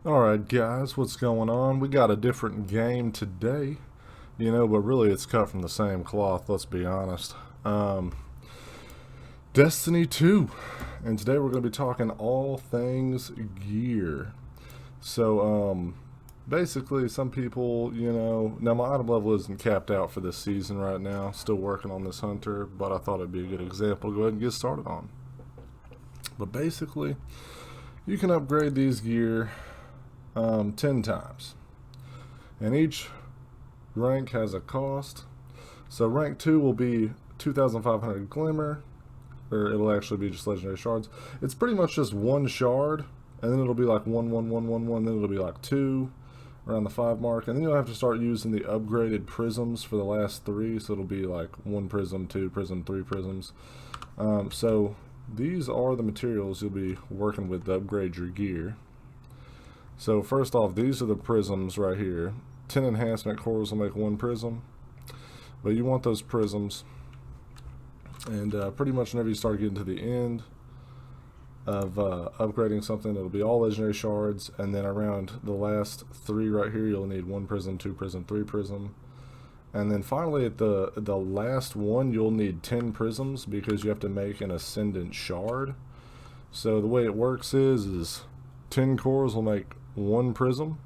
Alright guys, what's going on? We got a different game today, but really it's cut from the same cloth, let's be honest. Destiny 2, and today we're going to be talking all things gear. So, basically some people, now my item level isn't capped out for this season right now, still working on this hunter, but I thought it'd be a good example to go ahead and get started on. But basically, you can upgrade these gear 10 times. And each rank has a cost. So rank 2 will be 2,500 Glimmer, or it'll actually be just Legendary Shards. It's pretty much just one shard, and then it'll be like 1, 1, 1, 1, 1, then it'll be like 2, around the 5 mark, and then you'll have to start using the upgraded prisms for the last 3, so it'll be like 1 prism, 2 prism, 3 prisms. So these are the materials you'll be working with to upgrade your gear. So first off, these are the prisms right here. 10 enhancement cores will make 1 prism, but you want those prisms, and pretty much whenever you start getting to the end of upgrading something, it'll be all legendary shards, and then around the last 3 right here, you'll need 1 prism, 2 prism, 3 prism, and then finally at the last one, you'll need 10 prisms because you have to make an ascendant shard. So the way it works is 10 cores will make 1 prism,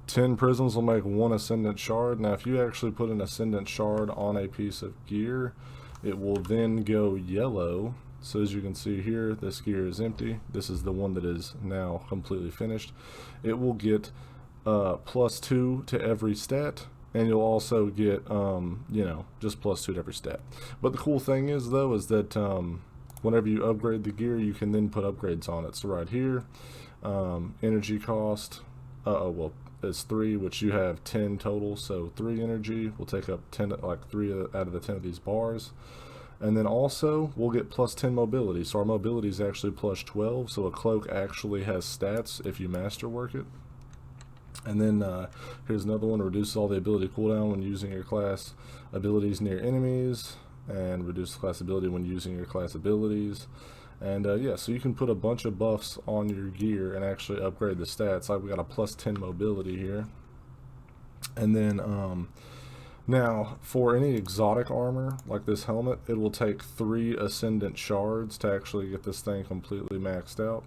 10 prisms will make 1 ascendant shard. Now if you actually put an ascendant shard on a piece of gear, it will then go yellow. So as you can see here, this gear is empty. This is the one that is now completely finished. It will get +2 to every stat, and you'll also get just +2 to every stat. But the cool thing is though is that whenever you upgrade the gear, you can then put upgrades on it. So right here, energy cost, it's 3, which you have 10 total, so 3 energy will take up 10, like 3 out of the 10 of these bars. And then also we'll get +10 mobility, so our mobility is actually +12, so a cloak actually has stats if you masterwork it. And then here's another one: reduces all the ability cooldown when using your class abilities near enemies, and reduces class ability when using your class abilities. And yeah, so you can put a bunch of buffs on your gear and actually upgrade the stats. Like we got a +10 mobility here. And then now for any exotic armor like this helmet, it will take 3 ascendant shards to actually get this thing completely maxed out.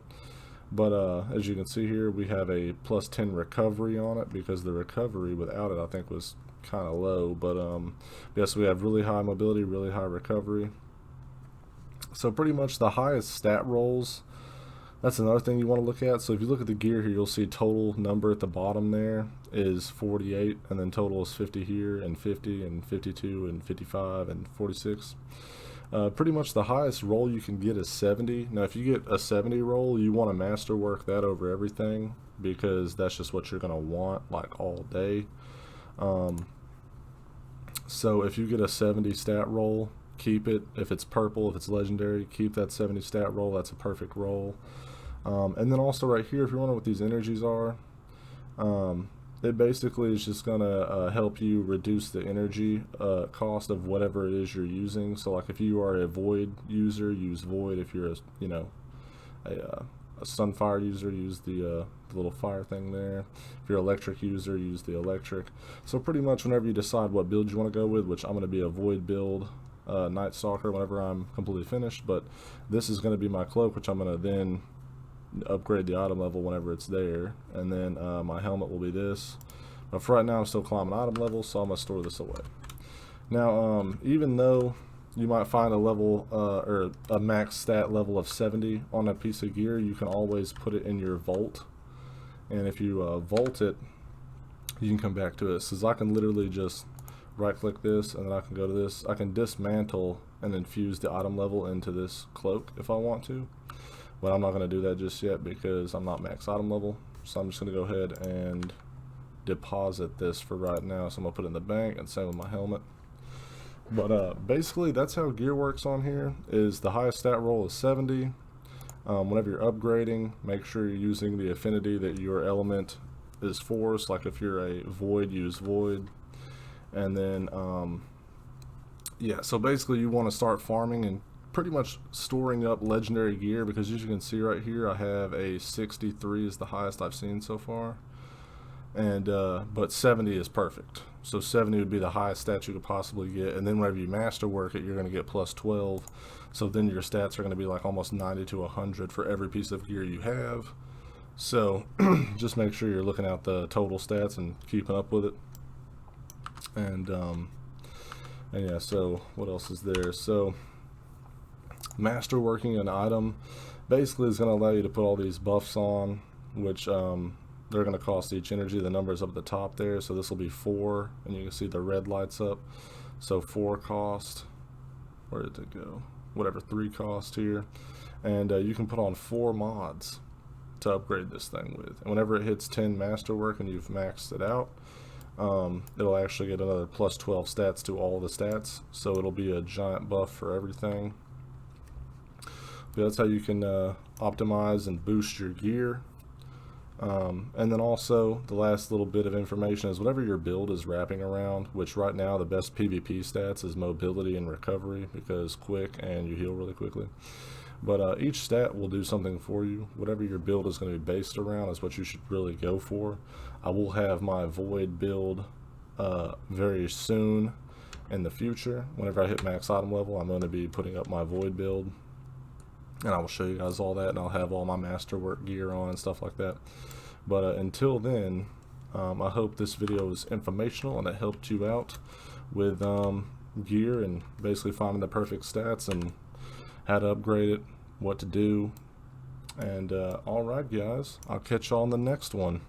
But as you can see here, we have a +10 recovery on it because the recovery without it I think was kind of low. But yes, we have really high mobility, really high recovery. So pretty much the highest stat rolls, that's another thing you want to look at. So if you look at the gear here, you'll see total number at the bottom there is 48, and then total is 50 here, and 50, and 52, and 55, and 46. Pretty much the highest roll you can get is 70. Now if you get a 70 roll, you want to masterwork that over everything because that's just what you're going to want like all day. So if you get a 70 stat roll, keep it. If it's purple, if it's legendary, keep that 70 stat roll. That's a perfect roll. And then also right here, if you're wondering what these energies are, it basically is just gonna help you reduce the energy cost of whatever it is you're using. So like if you are a void user, use void. If you're a sunfire user, use the little fire thing there. If you're an electric user, use the electric. So pretty much whenever you decide what build you want to go with, which I'm going to be a void build, Night Stalker whenever I'm completely finished, but this is going to be my cloak, which I'm going to then upgrade the item level whenever it's there, and then my helmet will be this. But for right now I'm still climbing item level, so I'm going to store this away. Now even though you might find a level or a max stat level of 70 on a piece of gear, you can always put it in your vault, and if you vault it, you can come back to it. So I can literally just right click this, and then I can go to this. I can dismantle and infuse the item level into this cloak if I want to, but I'm not going to do that just yet because I'm not max item level. So I'm just going to go ahead and deposit this for right now. So I'm going to put it in the bank, and same with my helmet. But basically that's how gear works on here. Is the highest stat roll is 70. Whenever you're upgrading, make sure you're using the affinity that your element is for. So like if you're a void, use void. And then yeah, so basically you want to start farming and pretty much storing up legendary gear, because as you can see right here, I have a 63 is the highest I've seen so far, and but 70 is perfect. So 70 would be the highest stat you could possibly get, and then whenever you masterwork it, you're going to get plus 12. So then your stats are going to be like almost 90 to 100 for every piece of gear you have. So just make sure you're looking at the total stats and keeping up with it. And yeah, so what else is there? So masterworking an item basically is going to allow you to put all these buffs on, which they're going to cost each energy. The numbers up at the top there, so this will be 4, and you can see the red lights up. So 4 cost, where did it go? Whatever, 3 cost here, and you can put on 4 mods to upgrade this thing with. And whenever it hits 10 masterwork and you've maxed it out, it'll actually get another plus 12 stats to all the stats, so it'll be a giant buff for everything. But that's how you can optimize and boost your gear. And then also the last little bit of information is whatever your build is wrapping around, which right now the best PvP stats is mobility and recovery, because quick and you heal really quickly. But each stat will do something for you. Whatever your build is going to be based around is what you should really go for. I will have my Void build very soon in the future. Whenever I hit max item level, I'm going to be putting up my Void build, and I will show you guys all that, and I'll have all my masterwork gear on and stuff like that. But until then, I hope this video was informational and it helped you out with gear and basically finding the perfect stats and how to upgrade it, what to do. And alright guys, I'll catch y'all on the next one.